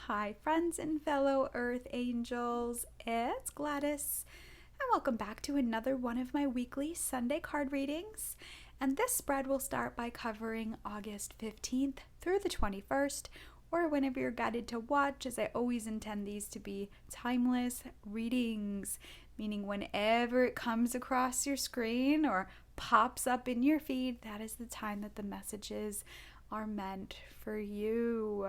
Hi, friends and fellow Earth Angels. It's Gladys, and welcome back to another one of my weekly Sunday card readings. And this spread will start by covering August 15th through the 21st, or whenever you're guided to watch, as I always intend these to be timeless readings, meaning whenever it comes across your screen or pops up in your feed, that is the time that the messages are meant for you.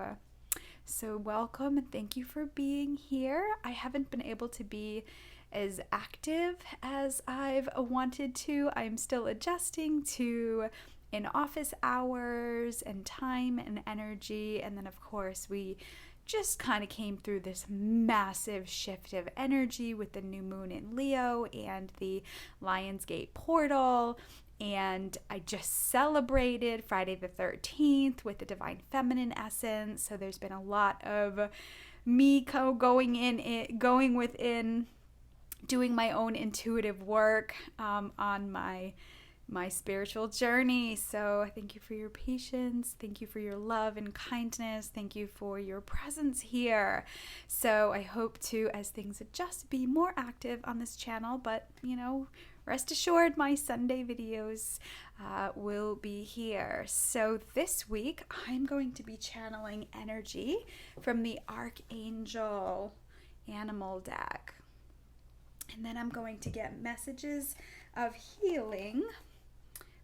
So welcome and thank you for being here. I haven't been able to be as active as I've wanted to. I'm still adjusting to in-office hours and time and energy. And then of course we just kind of came through this massive shift of energy with the new moon in Leo and the Lionsgate portal. And I just celebrated Friday the 13th with the Divine Feminine essence. So there's been a lot of me going within, doing my own intuitive work on my spiritual journey. So thank you for your patience. Thank you for your love and kindness. Thank you for your presence here. So I hope to, as things adjust, be more active on this channel. But, rest assured my Sunday videos will be here. So this week I'm going to be channeling energy from the Archangel Animal deck. And then I'm going to get messages of healing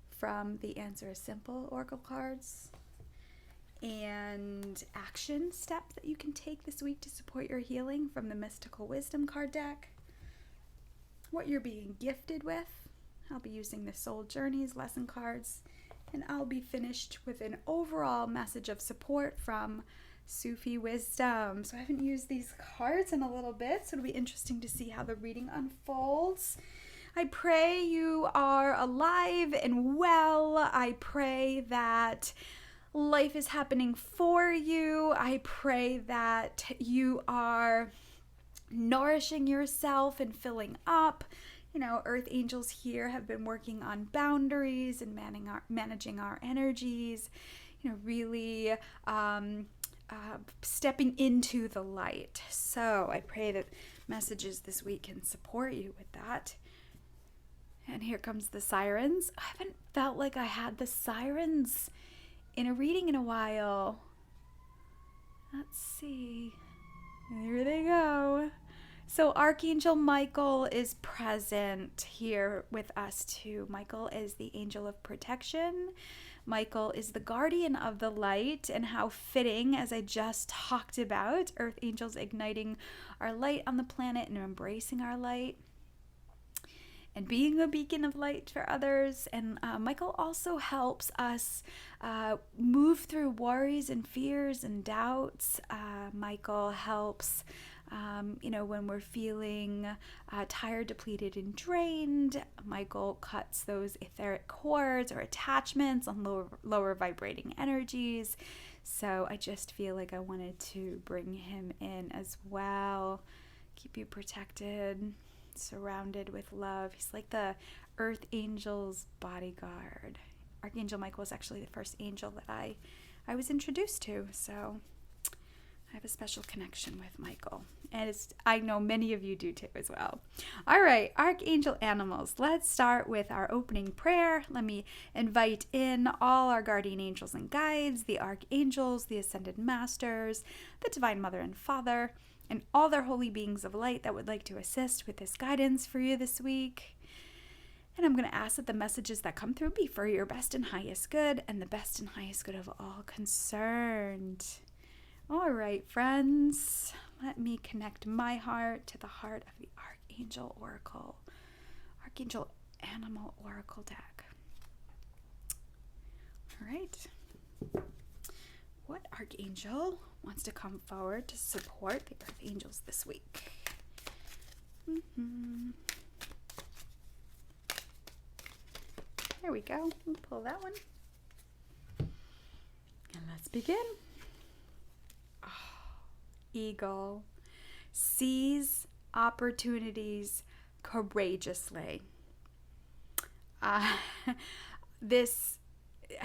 from the Answer is Simple Oracle cards and action steps that you can take this week to support your healing from the Mystical Wisdom card deck. What you're being gifted with. I'll be using the Soul Journeys lesson cards, and I'll be finished with an overall message of support from Sufi Wisdom. So I haven't used these cards in a little bit, so it'll be interesting to see how the reading unfolds. I pray you are alive and well. I pray that life is happening for you. I pray that you are nourishing yourself and filling up. Earth angels here have been working on boundaries and managing our energies, really stepping into the light. So I pray that messages this week can support you with that. And here comes the sirens. I haven't felt like I had the sirens in a reading in a while. Let's see. There they go. So Archangel Michael is present here with us too. Michael is the angel of protection. Michael is the guardian of the light, and how fitting, as I just talked about, Earth angels igniting our light on the planet and embracing our light and being a beacon of light for others. And Michael also helps us move through worries and fears and doubts. Michael helps when we're feeling tired, depleted, and drained. Michael cuts those etheric cords or attachments on lower vibrating energies. So I just feel like I wanted to bring him in as well. Keep you protected, surrounded with love. He's like the Earth Angel's bodyguard. Archangel Michael was actually the first angel that I was introduced to. So I have a special connection with Michael, and I know many of you do too as well. All right, Archangel Animals. Let's start with our opening prayer. Let me invite in all our guardian angels and guides, the archangels, the ascended masters, the Divine Mother and Father, and all their holy beings of light that would like to assist with this guidance for you this week. And I'm going to ask that the messages that come through be for your best and highest good, and the best and highest good of all concerned. All right, friends, let me connect my heart to the heart of the Archangel Oracle, Archangel Animal Oracle deck. All right. What Archangel wants to come forward to support the Earth Angels this week? There we go. We'll pull that one. And let's begin. Eagle. Seize opportunities courageously.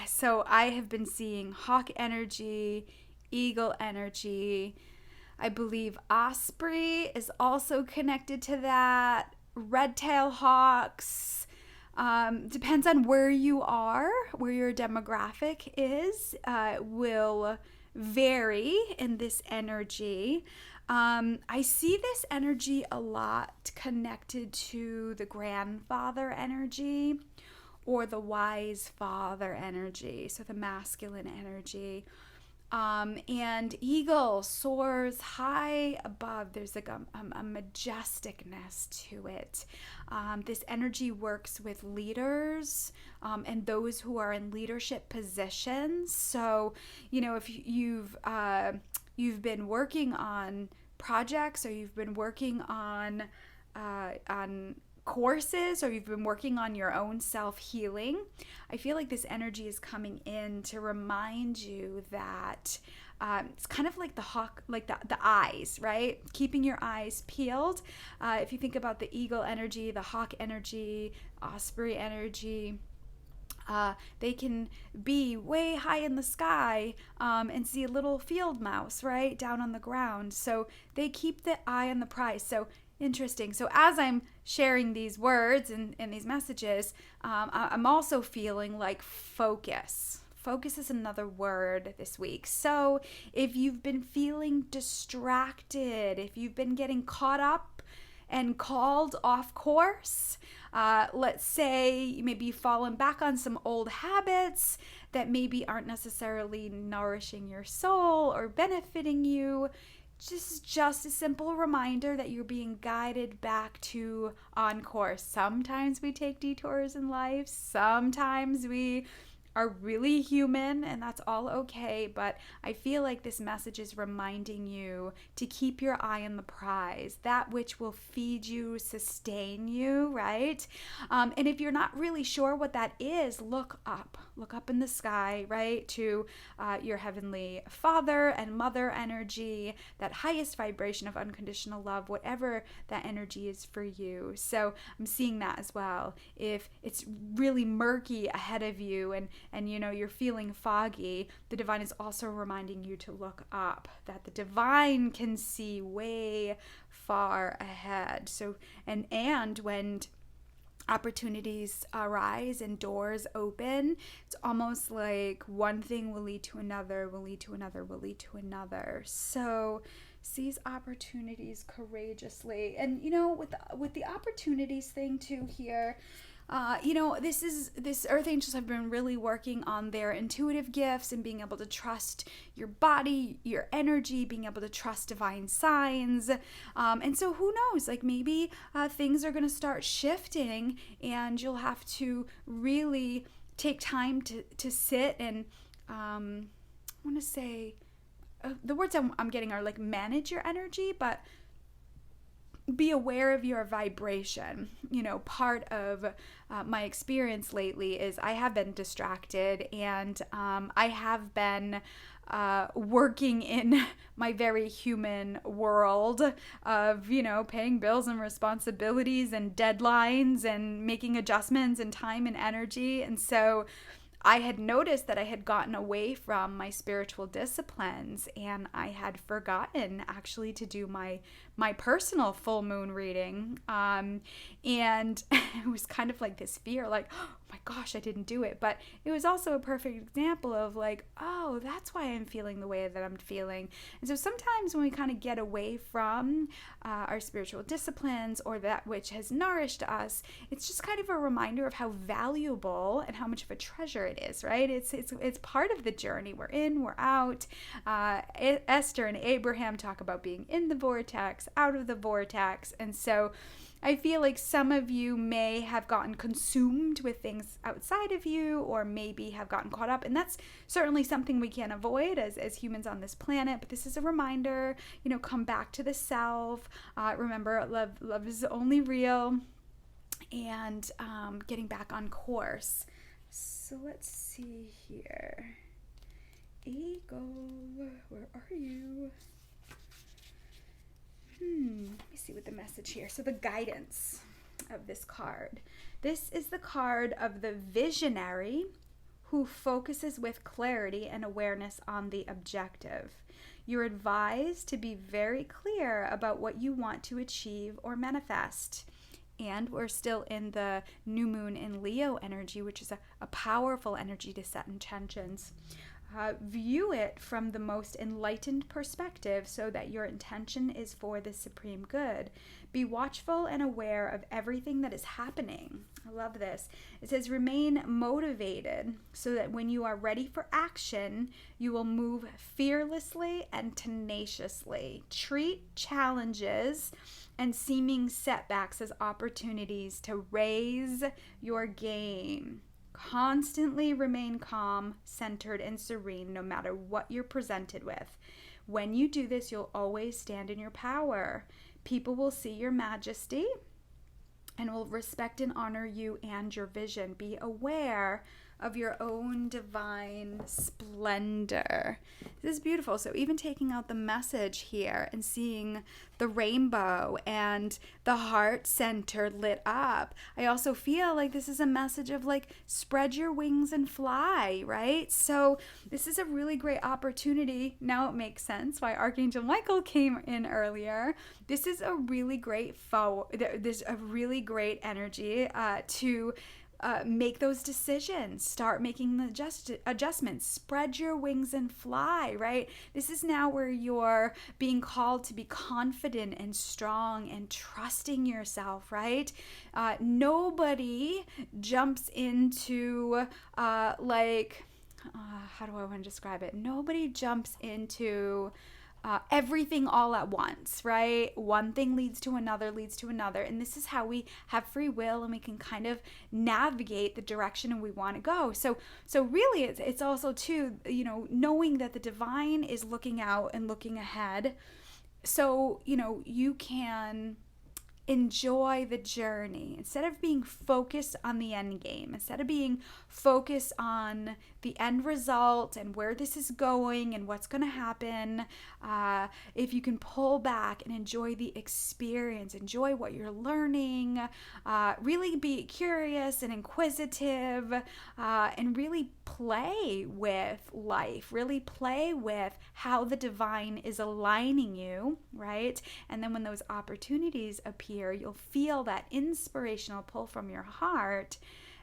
So I have been seeing hawk energy, eagle energy, I believe osprey is also connected to that. Red-tailed hawks. Depends on where you are, where your demographic is, will vary in this energy. I see this energy a lot connected to the grandfather energy or the wise father energy, so the masculine energy. And eagle soars high above. There's like a majesticness to it. This energy works with leaders and those who are in leadership positions. So, if you've been working on projects, or you've been working on courses, or you've been working on your own self-healing, I feel like this energy is coming in to remind you that it's kind of like the hawk, like the eyes, right? Keeping your eyes peeled. If you think about the eagle energy, the hawk energy, osprey energy, they can be way high in the sky and see a little field mouse, right, down on the ground. So they keep the eye on the prize. So interesting. So as I'm sharing these words and these messages, I'm also feeling like focus. Focus is another word this week. So if you've been feeling distracted, if you've been getting caught up and called off course, let's say maybe you've fallen back on some old habits that maybe aren't necessarily nourishing your soul or benefiting you, just a simple reminder that you're being guided back to on course. Sometimes we take detours in life. Sometimes we are really human, and that's all okay. But I feel like this message is reminding you to keep your eye on the prize, that which will feed you, sustain you, right? And if you're not really sure what that is, look up in the sky, right, to your heavenly father and mother energy, that highest vibration of unconditional love, whatever that energy is for you. So I'm seeing that as well. If it's really murky ahead of you and you're feeling foggy, the divine is also reminding you to look up, that the divine can see way far ahead. So and when opportunities arise and doors open, it's almost like one thing will lead to another, will lead to another, will lead to another. So seize opportunities courageously. And with the opportunities thing too here, this Earth Angels have been really working on their intuitive gifts and being able to trust your body, your energy, being able to trust divine signs. And so who knows, like maybe things are going to start shifting and you'll have to really take time to sit and, I want to say, the words I'm getting are like manage your energy, but be aware of your vibration. Part of my experience lately is I have been distracted, and I have been working in my very human world of, paying bills and responsibilities and deadlines and making adjustments and time and energy. And so I had noticed that I had gotten away from my spiritual disciplines, and I had forgotten actually to do my personal full moon reading. And it was kind of like this fear, like, oh my gosh, I didn't do it. But it was also a perfect example of like, oh, that's why I'm feeling the way that I'm feeling. And so sometimes when we kind of get away from our spiritual disciplines or that which has nourished us, it's just kind of a reminder of how valuable and how much of a treasure it is, right? It's part of the journey. We're in, we're out. Esther and Abraham talk about being in the vortex, out of the vortex. And so I feel like some of you may have gotten consumed with things outside of you, or maybe have gotten caught up. And that's certainly something we can't avoid as humans on this planet. But this is a reminder, come back to the self. Remember, love is only real. And getting back on course. So let's see here. Eagle, where are you? Let me see what the message here. So the guidance of this card. This is the card of the visionary who focuses with clarity and awareness on the objective. You're advised to be very clear about what you want to achieve or manifest. And we're still in the new moon in Leo energy, which is a powerful energy to set intentions. View it from the most enlightened perspective so that your intention is for the supreme good. Be watchful and aware of everything that is happening. I love this. It says, remain motivated so that when you are ready for action, you will move fearlessly and tenaciously. Treat challenges and seeming setbacks as opportunities to raise your game. Constantly remain calm, centered, and serene no matter what you're presented with. When you do this, you'll always stand in your power. People will see your majesty and will respect and honor you and your vision. Be aware of your own divine splendor. This is beautiful. So even taking out the message here and seeing the rainbow and the heart center lit up, I also feel like this is a message of like, spread your wings and fly, right? So this is a really great opportunity. Now it makes sense why Archangel Michael came in earlier. This is a really great there's a really great energy to make those decisions, start making the adjustments, spread your wings and fly, right? This is now where you're being called to be confident and strong and trusting yourself, right? Nobody jumps into how do I want to describe it? Nobody jumps into everything all at once, right? One thing leads to another, and this is how we have free will, and we can kind of navigate the direction we want to go. So really, it's also too, knowing that the divine is looking out and looking ahead, so you can enjoy the journey instead of being focused on the end game, instead of being focused on the end result and where this is going and what's going to happen. If you can pull back and enjoy the experience, enjoy what you're learning, really be curious and inquisitive, and really play with life, really play with how the divine is aligning you, right? And then when those opportunities appear, you'll feel that inspirational pull from your heart,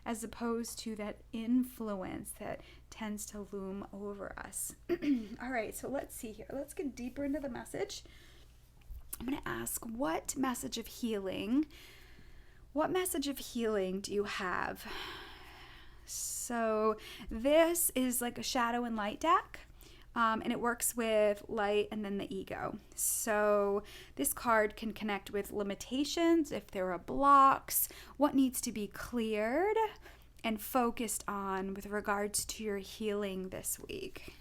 as opposed to that influence that tends to loom over us. All right, so let's see here. Let's get deeper into the message. I'm going to ask, what message of healing do you have? So this is like a shadow and light deck. And it works with light and then the ego. So this card can connect with limitations, if there are blocks, what needs to be cleared and focused on with regards to your healing this week.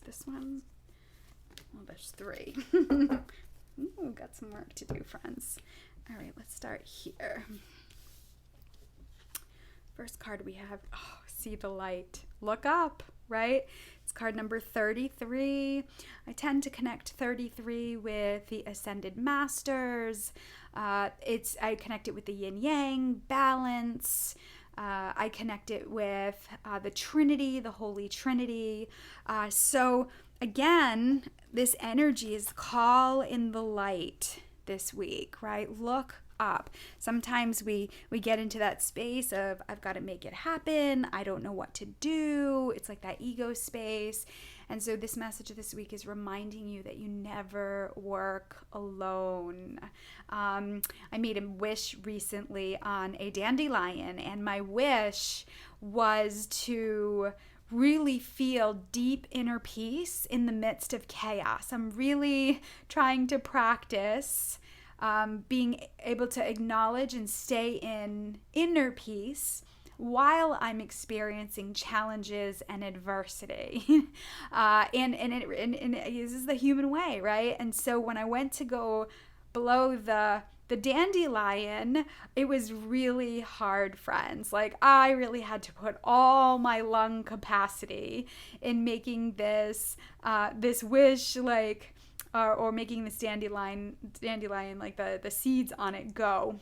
This one. Well, there's 3. Ooh, got some work to do, friends. All right, let's start here. First card we have, see the light. Look up, right? It's card number 33. I tend to connect 33 with the Ascended Masters. I connect it with the Yin Yang, balance. I connect it with the Trinity, the Holy Trinity. So again, this energy is call in the light this week, right? Look up. Sometimes we get into that space of, I've got to make it happen. I don't know what to do. It's like that ego space. And so this message this week is reminding you that you never work alone. I made a wish recently on a dandelion, and my wish was to really feel deep inner peace in the midst of chaos. I'm really trying to practice being able to acknowledge and stay in inner peace while I'm experiencing challenges and adversity. And this is the human way, right? And so when I went to go blow the the dandelion, it was really hard, friends. Like, I really had to put all my lung capacity in making this wish, like, or making this dandelion, like the seeds on it go,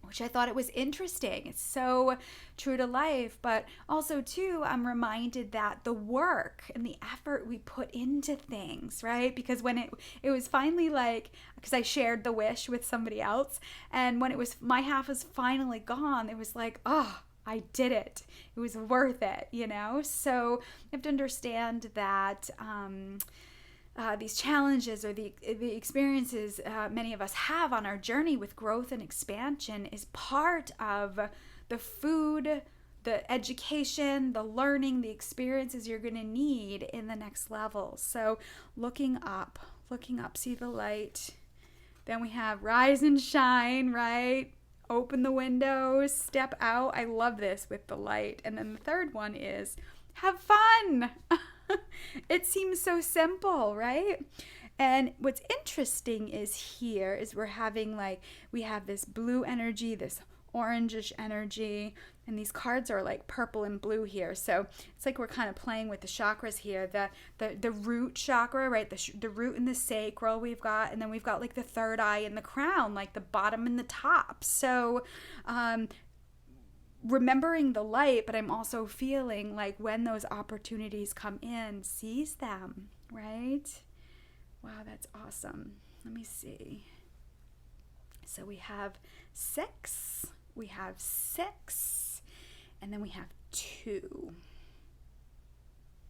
which I thought it was interesting. It's so true to life, but also too, I'm reminded that the work and the effort we put into things, right? Because when it was finally like, because I shared the wish with somebody else, and when it was, my half was finally gone, it was like, oh, I did it. It was worth it, you know? So you have to understand that, these challenges or the experiences many of us have on our journey with growth and expansion is part of the food, the education, the learning, the experiences you're going to need in the next level. So looking up, see the light. Then we have rise and shine, right? Open the windows, step out. I love this with the light. And then the third one is have fun. It seems so simple, right? And what's interesting is here is we're having we have this blue energy, this orangish energy, and these cards are like purple and blue here. So it's like we're kind of playing with the chakras here, the root chakra, right? The root and the sacral we've got, and then we've got like the third eye and the crown, like the bottom and the top. So, remembering the light, but I'm also feeling like when those opportunities come in, seize them, right? Wow, that's awesome. Let me see. So we have 6, and then we have 2.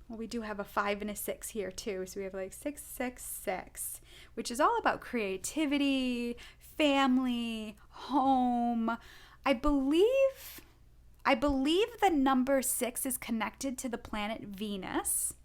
Well, we do have a 5 and a 6 here too. So we have like 6, 6, 6, which is all about creativity, family, home. I believe the number 6 is connected to the planet Venus.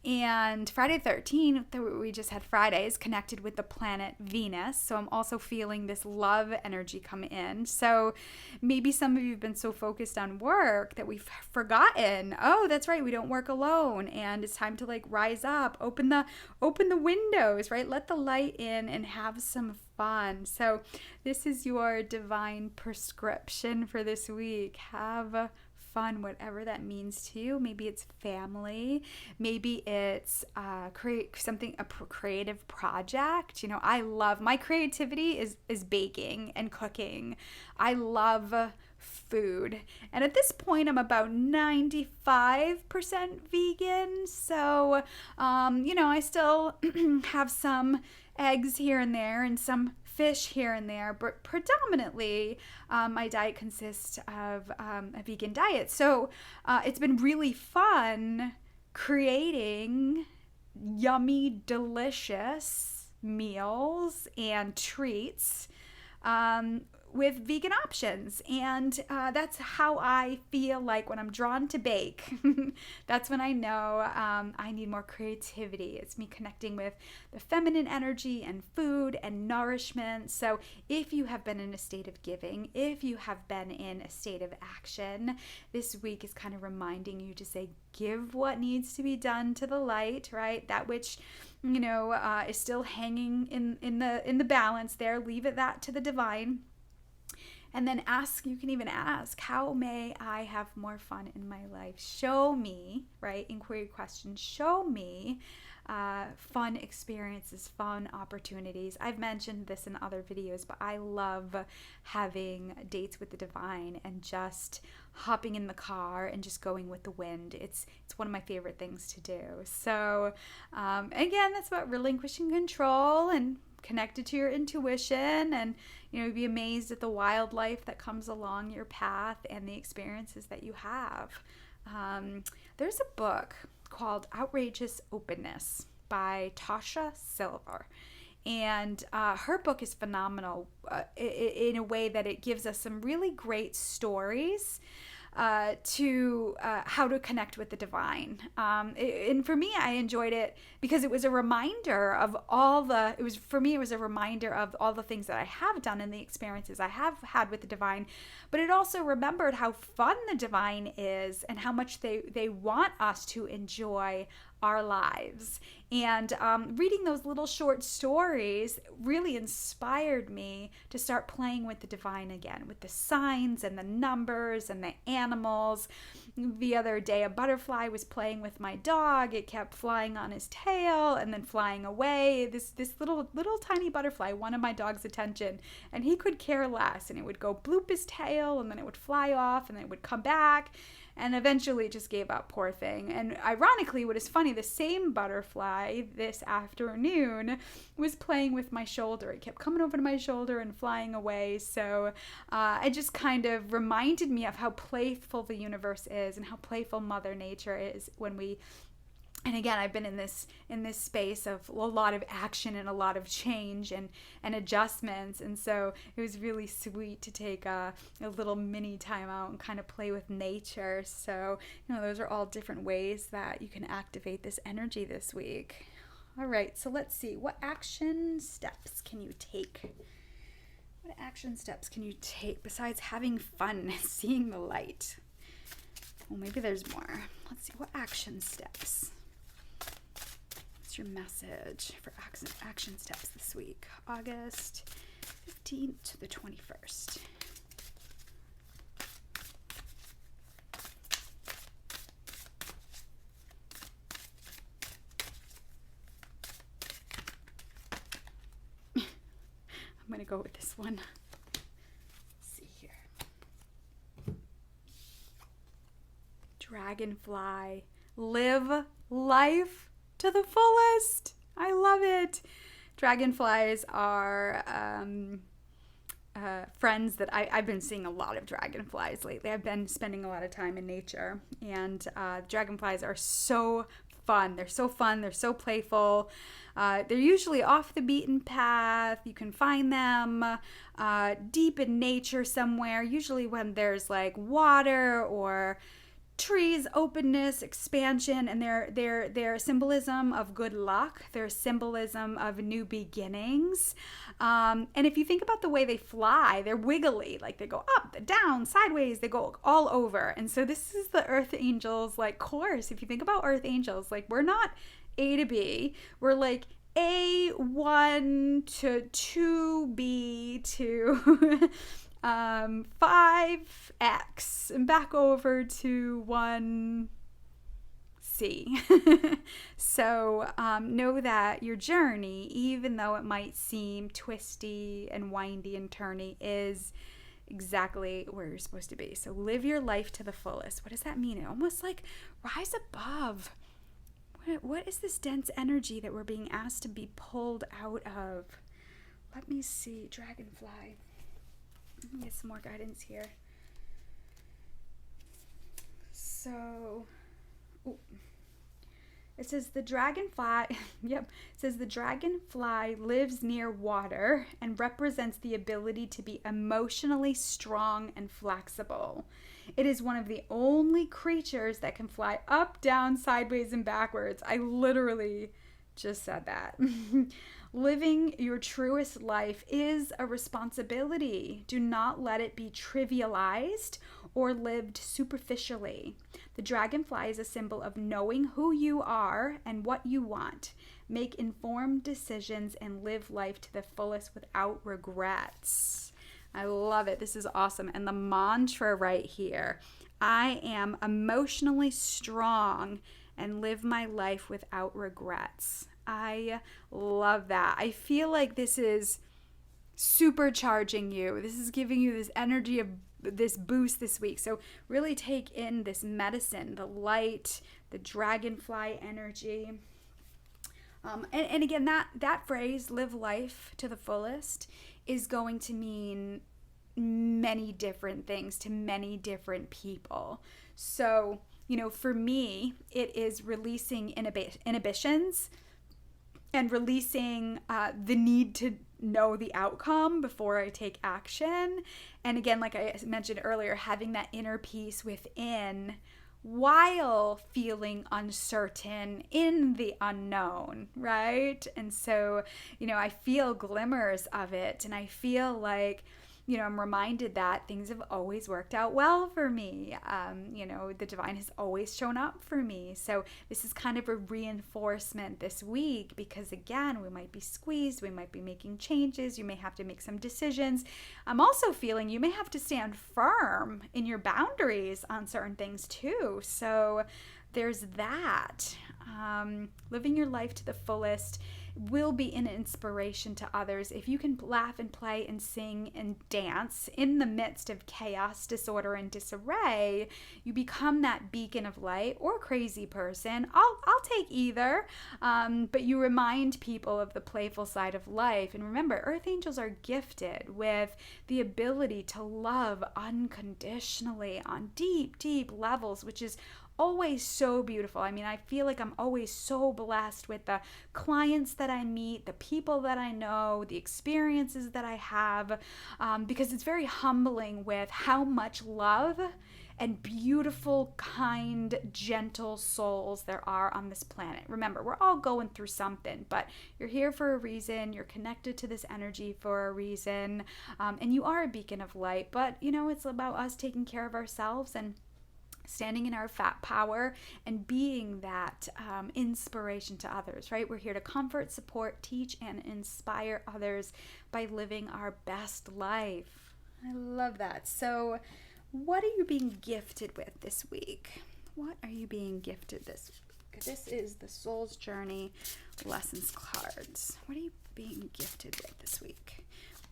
And Friday the 13th, we just had Friday, is connected with the planet Venus. So I'm also feeling this love energy come in. So maybe some of you have been so focused on work that we've forgotten, oh, that's right, we don't work alone. And it's time to like rise up, open the windows, right? Let the light in and have some fun. So this is your divine prescription for this week. Have fun, whatever that means to you. Maybe it's family, maybe it's a creative project. You know, I love, my creativity is baking and cooking. I love food, and at this point I'm about 95% vegan, so I still have some eggs here and there and some fish here and there, but predominantly my diet consists of a vegan diet. So it's been really fun creating yummy, delicious meals and treats with vegan options. And that's how I feel like when I'm drawn to bake. That's when I know I need more creativity. It's me connecting with the feminine energy and food and nourishment. So if you have been in a state of giving, if you have been in a state of action, this week is kind of reminding you to say, give what needs to be done to the light, right? That which is still hanging in the balance there. Leave that to the divine. And then you can even ask, how may I have more fun in my life? Show me, right? Inquiry question, show me fun experiences, fun opportunities. I've mentioned this in other videos, but I love having dates with the divine and just hopping in the car and just going with the wind. It's one of my favorite things to do. So again, that's about relinquishing control and connected to your intuition, and be amazed at the wildlife that comes along your path and the experiences that you have. There's a book called Outrageous Openness by Tasha Silver, and her book is phenomenal in a way that it gives us some really great stories to how to connect with the divine. And for me, I enjoyed it because it was a reminder of it was a reminder of all the things that I have done and the experiences I have had with the divine, but it also remembered how fun the divine is and how much they want us to enjoy our lives. And reading those little short stories really inspired me to start playing with the divine again, with the signs and the numbers and the animals. The other day, a butterfly was playing with my dog. It kept flying on his tail and then flying away. This little tiny butterfly wanted my dog's attention, and he could care less. And it would go bloop his tail, and then it would fly off, and then it would come back. And eventually it just gave up, poor thing. And ironically, what is funny, the same butterfly this afternoon was playing with my shoulder. It kept coming over to my shoulder and flying away. So it just kind of reminded me of how playful the universe is and how playful Mother Nature is when we... And again, I've been in this space of a lot of action and a lot of change and adjustments. And so it was really sweet to take a little mini time out and kind of play with nature. So, those are all different ways that you can activate this energy this week. All right, so let's see. What action steps can you take? What action steps can you take besides having fun, seeing the light? Well, maybe there's more. Let's see. What action steps? Your message for action steps this week, August 15th to the 21st. I'm going to go with this one. Let's see here. Dragonfly, live life to the fullest. I love it. Dragonflies are friends that I've been seeing a lot of dragonflies lately. I've been spending a lot of time in nature, and dragonflies are so fun. They're so fun. They're so playful. They're usually off the beaten path. You can find them deep in nature somewhere, usually when there's like water or trees, openness, expansion, and they're a symbolism of good luck. They're a symbolism of new beginnings. And if you think about the way they fly, they're wiggly. Like they go up, down, sideways. They go all over. And so this is the Earth Angels course. If you think about Earth Angels, we're not A to B. We're like A1 to 2B to 5X and back over to 1C. So know that your journey, even though it might seem twisty and windy and turny, is exactly where you're supposed to be. So live your life to the fullest. What does that mean? It almost rise above. What is this dense energy that we're being asked to be pulled out of? Let me see. Dragonfly. Let me get some more guidance here. So, it says the dragonfly, it says the dragonfly lives near water and represents the ability to be emotionally strong and flexible. It is one of the only creatures that can fly up, down, sideways, and backwards. I literally just said that. Living your truest life is a responsibility. Do not let it be trivialized or lived superficially. The dragonfly is a symbol of knowing who you are and what you want. Make informed decisions and live life to the fullest without regrets. I love it. This is awesome. And the mantra right here, I am emotionally strong and live my life without regrets. I love that. I feel like this is supercharging you. This is giving you this energy of this boost this week. So really take in this medicine, the light, the dragonfly energy. And again, that phrase, live life to the fullest, is going to mean many different things to many different people. So, for me, it is releasing inhibitions and releasing the need to know the outcome before I take action. And again, like I mentioned earlier, having that inner peace within while feeling uncertain in the unknown, right? And so, I feel glimmers of it, and I feel like, I'm reminded that things have always worked out well for me. The divine has always shown up for me. So this is kind of a reinforcement this week because, again, we might be squeezed. We might be making changes. You may have to make some decisions. I'm also feeling you may have to stand firm in your boundaries on certain things too. So there's that. Living your life to the fullest will be an inspiration to others. If you can laugh and play and sing and dance in the midst of chaos, disorder, and disarray, you become that beacon of light or crazy person. I'll take either, but you remind people of the playful side of life. And remember, Earth Angels are gifted with the ability to love unconditionally on deep, deep levels, which is always so beautiful. I mean, I feel like I'm always so blessed with the clients that I meet, the people that I know, the experiences that I have, because it's very humbling with how much love and beautiful, kind, gentle souls there are on this planet. Remember, we're all going through something, but you're here for a reason. You're connected to this energy for a reason, and you are a beacon of light. But, it's about us taking care of ourselves and standing in our fat power and being that inspiration to others, right? We're here to comfort, support, teach, and inspire others by living our best life. I love that. So what are you being gifted with this week? What are you being gifted this week? This is the Soul's Journey Lessons cards. What are you being gifted with this week?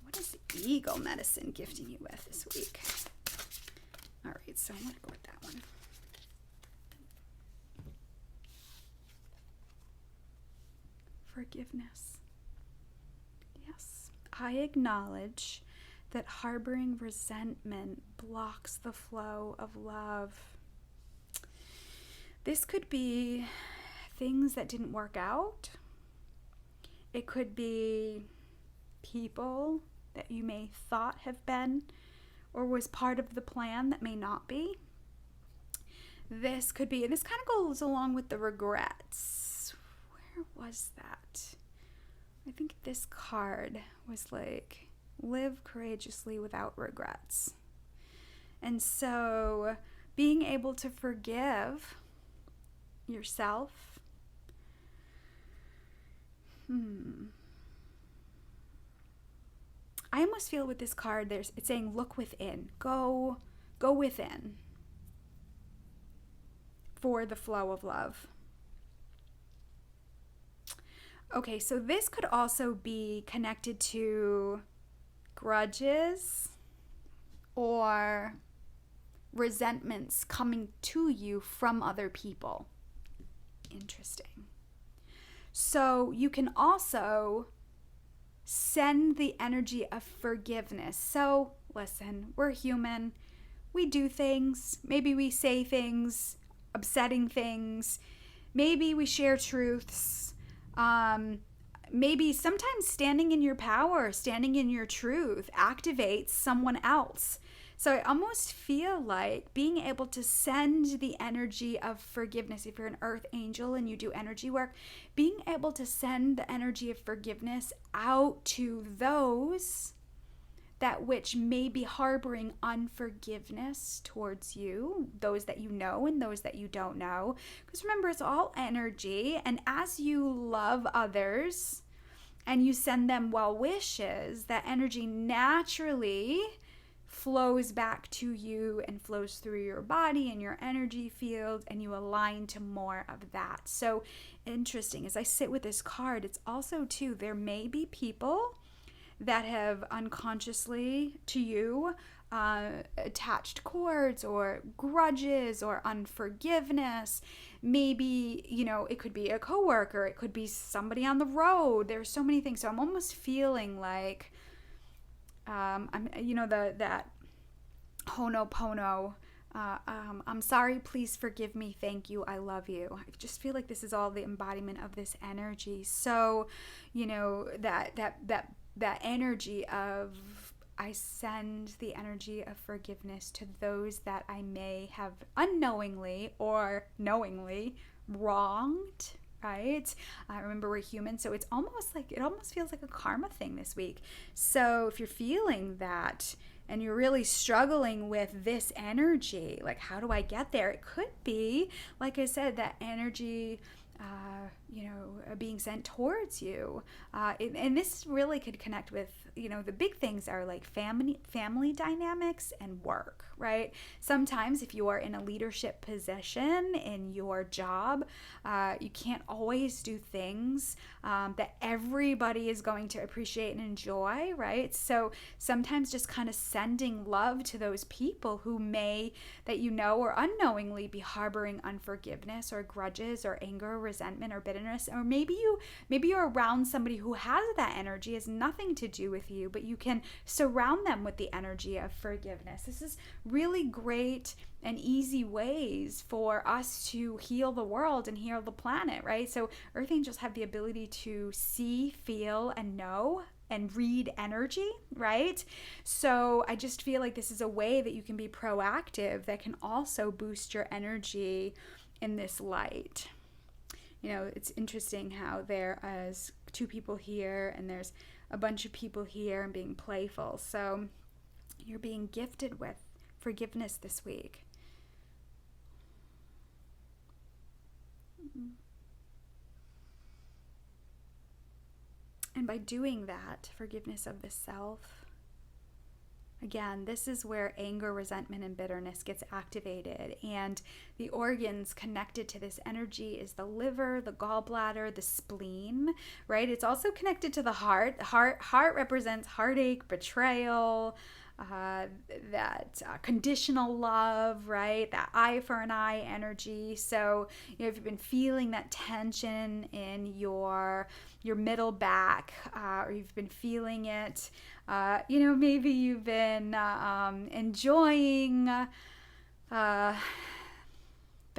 What is Ego Medicine gifting you with this week? All right, so I'm going to go with that one. Forgiveness. Yes. I acknowledge that harboring resentment blocks the flow of love. This could be things that didn't work out. It could be people that you may thought have been or was part of the plan that may not be. This could be, and this kind of goes along with the regrets. Where was that? I think this card was like, live courageously without regrets. And so being able to forgive yourself, I almost feel with this card, it's saying, look within. Go within for the flow of love. Okay, so this could also be connected to grudges or resentments coming to you from other people. Interesting. So you can also send the energy of forgiveness. So listen, we're human. We do things. Maybe we say things, upsetting things. Maybe we share truths. Maybe sometimes standing in your power, standing in your truth activates someone else. So I almost feel like being able to send the energy of forgiveness, if you're an earth angel and you do energy work, being able to send the energy of forgiveness out to those that which may be harboring unforgiveness towards you, those that you know and those that you don't know. Because remember, it's all energy. And as you love others and you send them well wishes, that energy naturally flows back to you and flows through your body and your energy field, and you align to more of that. So interesting, as I sit with this card, it's also too, there may be people that have unconsciously to you attached cords or grudges or unforgiveness. Maybe, it could be a coworker, it could be somebody on the road. There's so many things. So I'm almost feeling like that Ho'oponopono, I'm sorry, please forgive me, thank you, I love you. I just feel like this is all the embodiment of this energy. So, that energy of, I send the energy of forgiveness to those that I may have unknowingly or knowingly wronged. right? Remember, we're human, so it almost feels like a karma thing this week. So if you're feeling that and you're really struggling with this energy, like, how do I get there? It could be, like I said, that energy being sent towards you. And this really could connect with, the big things are like family dynamics and work, right? Sometimes if you are in a leadership position in your job, you can't always do things that everybody is going to appreciate and enjoy, right? So sometimes just kind of sending love to those people who may, that or unknowingly be harboring unforgiveness or grudges or anger or resentment or bitterness, or maybe you're around somebody who has that energy, has nothing to do with you, but you can surround them with the energy of forgiveness. This is really great and easy ways for us to heal the world and heal the planet, right? So earth angels have the ability to see, feel, and know and read energy, right? So I just feel like this is a way that you can be proactive that can also boost your energy in this light. It's interesting how there is 2 people here and there's a bunch of people here and being playful. So you're being gifted with forgiveness this week. And by doing that, forgiveness of the self, again, this is where anger, resentment, and bitterness gets activated. And the organs connected to this energy is the liver, the gallbladder, the spleen, right? It's also connected to the heart. Heart represents heartache, betrayal, that conditional love, right? That eye for an eye energy. So, if you've been feeling that tension in your middle back, or you've been feeling it, maybe you've been enjoying the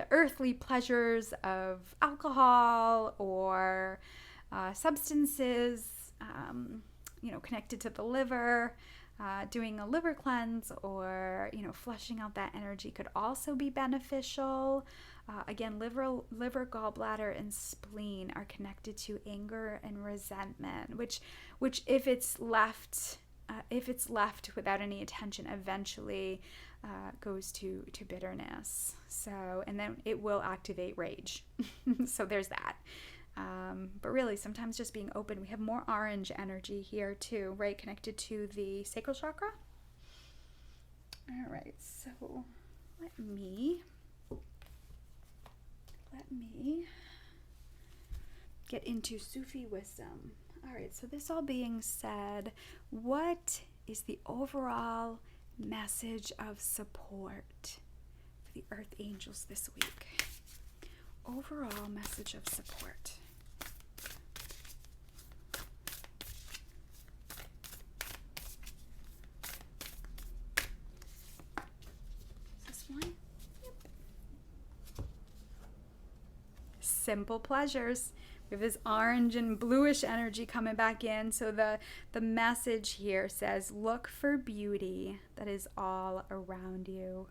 earthly pleasures of alcohol or substances, connected to the liver. Doing a liver cleanse or, flushing out that energy could also be beneficial. Again, liver, gallbladder, and spleen are connected to anger and resentment, which if it's left without any attention, eventually goes to bitterness. So, and then it will activate rage. So there's that. But really, sometimes just being open. We have more orange energy here too, right? Connected to the sacral chakra. All right, so let me get into Sufi Wisdom. All right, so this all being said, what is the overall message of support for the Earth Angels this week? Overall message of support. Is this one? Yep. Simple pleasures. We have this orange and bluish energy coming back in. So the message here says, look for beauty that is all around you.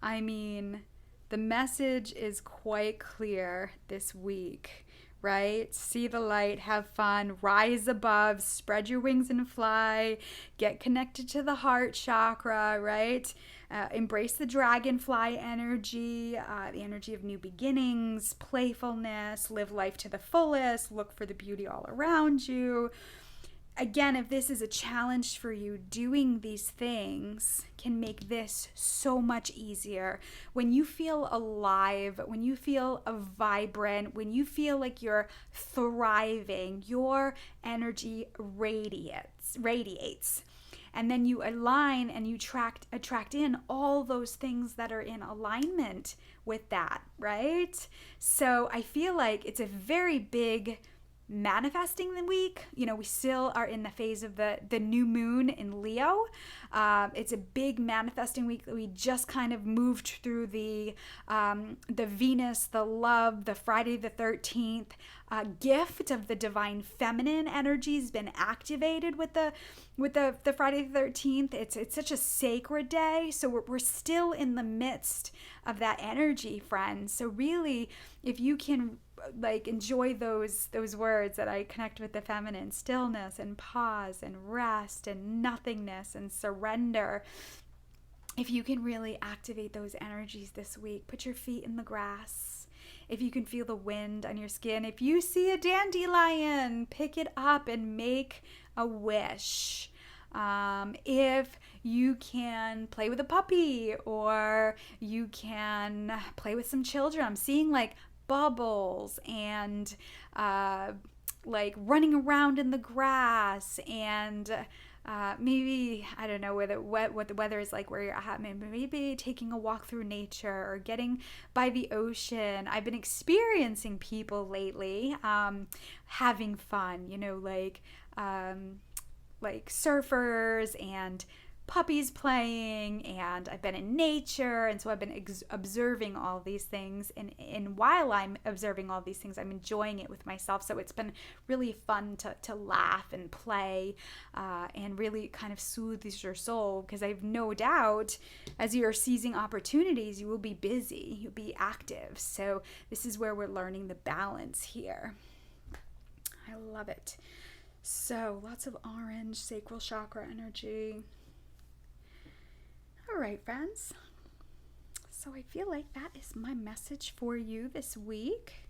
I mean, the message is quite clear this week, right? See the light, have fun, rise above, spread your wings and fly, get connected to the heart chakra, right? Embrace the dragonfly energy, the energy of new beginnings, playfulness, live life to the fullest, look for the beauty all around you. Again, if this is a challenge for you, doing these things can make this so much easier. When you feel alive, when you feel vibrant, when you feel like you're thriving, your energy radiates. And then you align and you attract in all those things that are in alignment with that, right? So I feel like it's a very big manifesting the week. We still are in the phase of the new moon in Leo. It's a big manifesting week. We just kind of moved through the Venus, the love, the Friday the 13th gift of the divine feminine energy has been activated with the Friday the 13th. It's such a sacred day. So we're still in the midst of that energy, friends. So really, if you can like enjoy those words that I connect with the feminine: stillness and pause and rest and nothingness and surrender. If you can really activate those energies this week, put your feet in the grass. If you can feel the wind on your skin, if you see a dandelion, pick it up and make a wish. If you can play with a puppy, or you can play with some children. I'm seeing like bubbles and like running around in the grass, and maybe, I don't know what the weather is like where you're at, maybe taking a walk through nature or getting by the ocean. I've been experiencing people lately having fun, like surfers and puppies playing, and I've been in nature, and so I've been observing all these things, and while I'm observing all these things, I'm enjoying it with myself. So it's been really fun to laugh and play and really kind of soothes your soul, because I've no doubt as you're seizing opportunities, you will be busy, you'll be active. So this is where we're learning the balance here. I love it. So lots of orange sacral chakra energy. All right, friends. So I feel like that is my message for you this week.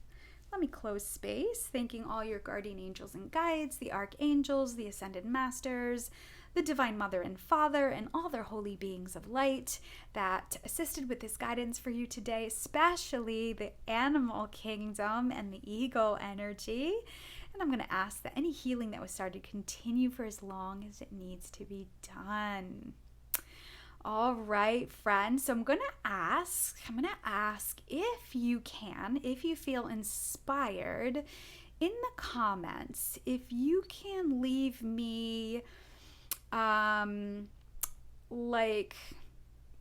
Let me close space, thanking all your guardian angels and guides, the archangels, the ascended masters, the Divine Mother and Father, and all their holy beings of light that assisted with this guidance for you today, especially the animal kingdom and the eagle energy. And I'm going to ask that any healing that was started continue for as long as it needs to be done. All right, friends. So I'm going to ask if you can, if you feel inspired, in the comments, if you can leave me like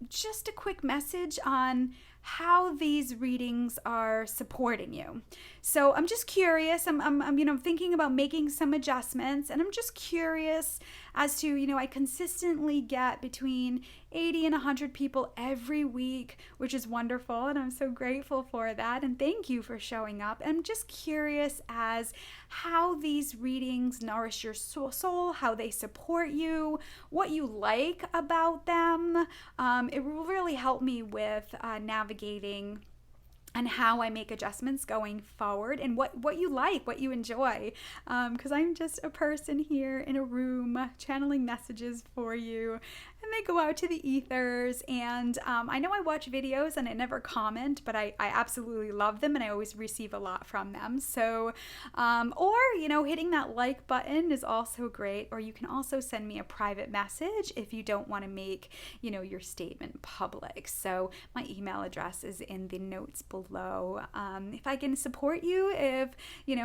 just a quick message on how these readings are supporting you. So I'm just curious. I'm thinking about making some adjustments, and I'm just curious as to, I consistently get between 80 and 100 people every week, which is wonderful, and I'm so grateful for that, and thank you for showing up. I'm just curious as how these readings nourish your soul, how they support you, what you like about them. It will really help me with navigating and how I make adjustments going forward, and what you like, what you enjoy, because I'm just a person here in a room channeling messages for you, and they go out to the ethers. And I know I watch videos and I never comment, but I absolutely love them, and I always receive a lot from them. So or hitting that like button is also great, or you can also send me a private message if you don't want to make your statement public. So my email address is in the notes below. If I can support you, if you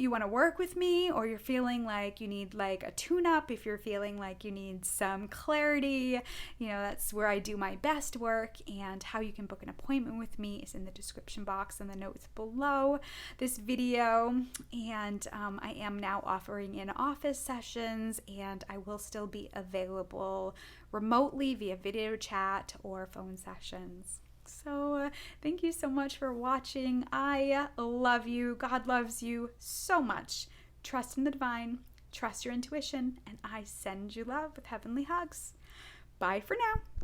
want to work with me, or you're feeling like you need like a tune-up, if you're feeling like you need some clarity, that's where I do my best work. And how you can book an appointment with me is in the description box and the notes below this video. And I am now offering in-office sessions, and I will still be available remotely via video chat or phone sessions. So thank you so much for watching. I love you. God loves you so much. Trust in the divine, trust your intuition, and I send you love with heavenly hugs. Bye for now.